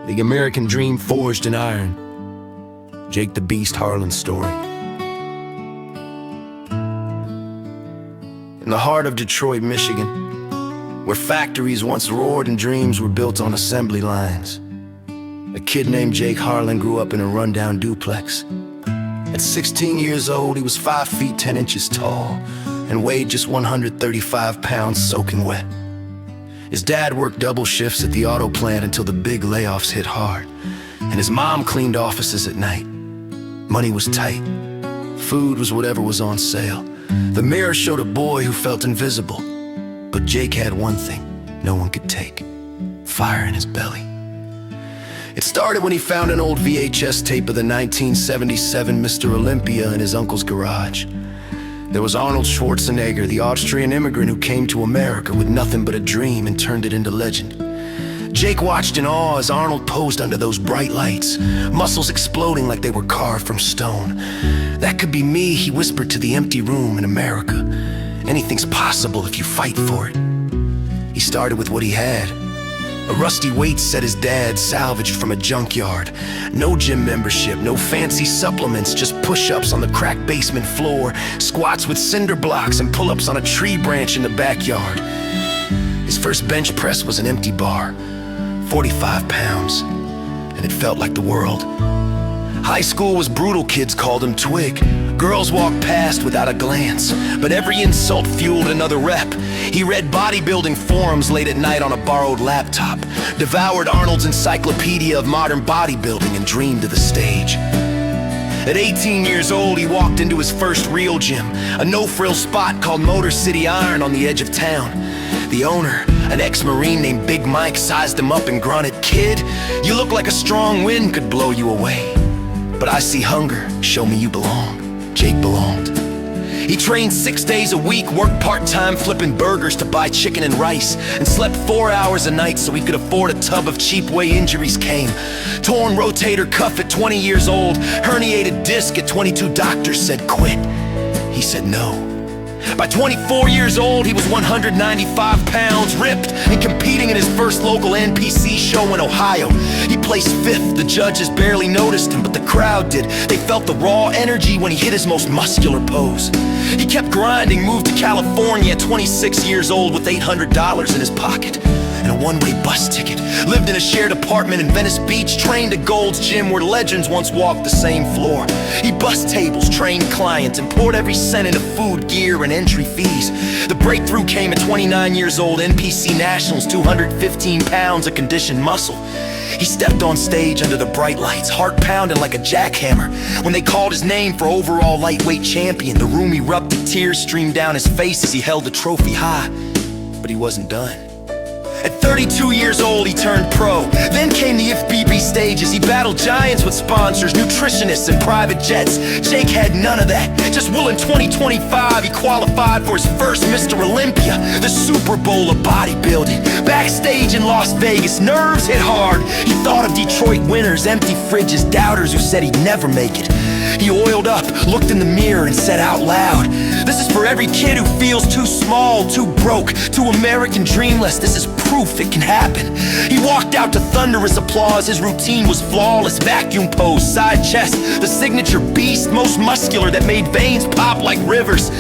The American dream forged in iron. Jake the Beast Harlan's story. In the heart of Detroit, Michigan, where factories once roared and dreams were built on assembly lines, a kid named Jake Harlan grew up in a rundown duplex. At 16 years old, he was 5 feet 10 inches tall and weighed just 135 pounds soaking wet. His dad worked double shifts at the auto plant until the big layoffs hit hard, and his mom cleaned offices at night. Money was tight. Food was whatever was on sale. The mirror showed a boy who felt invisible, but Jake had one thing no one could take: fire in his belly. It started when he found an old VHS tape of the 1977 Mr. Olympia in his uncle's garage. There was Arnold Schwarzenegger, the Austrian immigrant who came to America with nothing but a dream and turned it into legend. Jake watched in awe as Arnold posed under those bright lights, muscles exploding like they were carved from stone. "That could be me," he whispered to the empty room in America. "Anything's possible if you fight for it." He started with what he had. A rusty weight set his dad salvaged from a junkyard. No gym membership, no fancy supplements, just push-ups on the cracked basement floor, squats with cinder blocks, and pull-ups on a tree branch in the backyard. His first bench press was an empty bar, 45 pounds, and it felt like the world. High school was brutal, kids called him Twig. Girls walked past without a glance, but every insult fueled another rep. He read bodybuilding forums late at night on a borrowed laptop, devoured Arnold's encyclopedia of modern bodybuilding, and dreamed of the stage. At 18 years old, he walked into his first real gym, a no-frill spot called Motor City Iron on the edge of town. The owner, an ex-Marine named Big Mike, sized him up and grunted, "Kid, you look like a strong wind could blow you away. But I see hunger, show me you belong." Jake belonged. He trained 6 days a week, worked part-time flipping burgers to buy chicken and rice, and slept 4 hours a night so he could afford a tub of cheap way. Injuries came. Torn rotator cuff at 20 years old, herniated disc at 22, doctors said quit. He said no. By 24 years old, he was 195 pounds, ripped, and competing in his first local NPC show in Ohio. He placed 5th, the judges barely noticed him, but the crowd did. They felt the raw energy when he hit his most muscular pose. He kept grinding, moved to California at 26 years old with $800 in his pocket and a one-way bus ticket. Lived in a shared apartment in Venice Beach, trained at Gold's Gym where legends once walked the same floor. He bussed tables, trained clients, and poured every cent into food, gear, and entry fees. The breakthrough came at 29 years old, NPC Nationals, 215 pounds of conditioned muscle. He stepped on stage under the bright lights, heart pounding like a jackhammer. When they called his name for overall lightweight champion, the room erupted, tears streamed down his face as he held the trophy high. But he wasn't done. At 32 years old, he turned pro. Then came the IFBB stages. He battled giants with sponsors, nutritionists, and private jets. Jake had none of that. Just will in 2025, he qualified for his first Mr. Olympia, the Super Bowl of bodybuilding. Backstage in Las Vegas, nerves hit hard. He thought of Detroit winners, empty fridges, doubters who said he'd never make it. He oiled up, looked in the mirror, and said out loud, "This is for every kid who feels too small, too broke, too American dreamless. This is proof it can happen." He walked out to thunderous applause. His routine was flawless, vacuum pose, side chest, the signature beast, most muscular that made veins pop like rivers.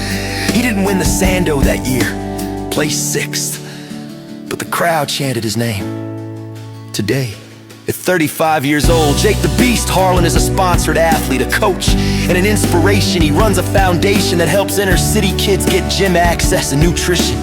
He didn't win the Sando that year, placed 6th, but the crowd chanted his name. Today, at 35 years old, Jake the Beast Harlan is a sponsored athlete, a coach, and an inspiration. He runs a foundation that helps inner city kids get gym access and nutrition.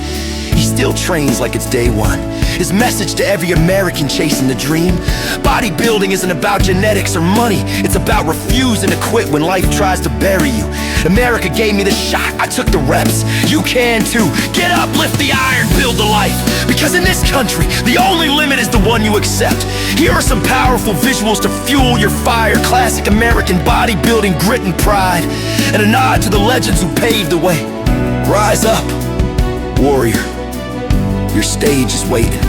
He still trains like it's day one. His message to every American chasing the dream: bodybuilding isn't about genetics or money. It's about refusing to quit when life tries to bury you. America gave me the shot, I took the reps. You can too. Get up, lift the iron, build the life. Because in this country, the only limit is the one you accept. Here are some powerful visuals to fuel your fire. Classic American bodybuilding grit and pride, and a nod to the legends who paved the way. Rise up, warrior. Your stage is waiting.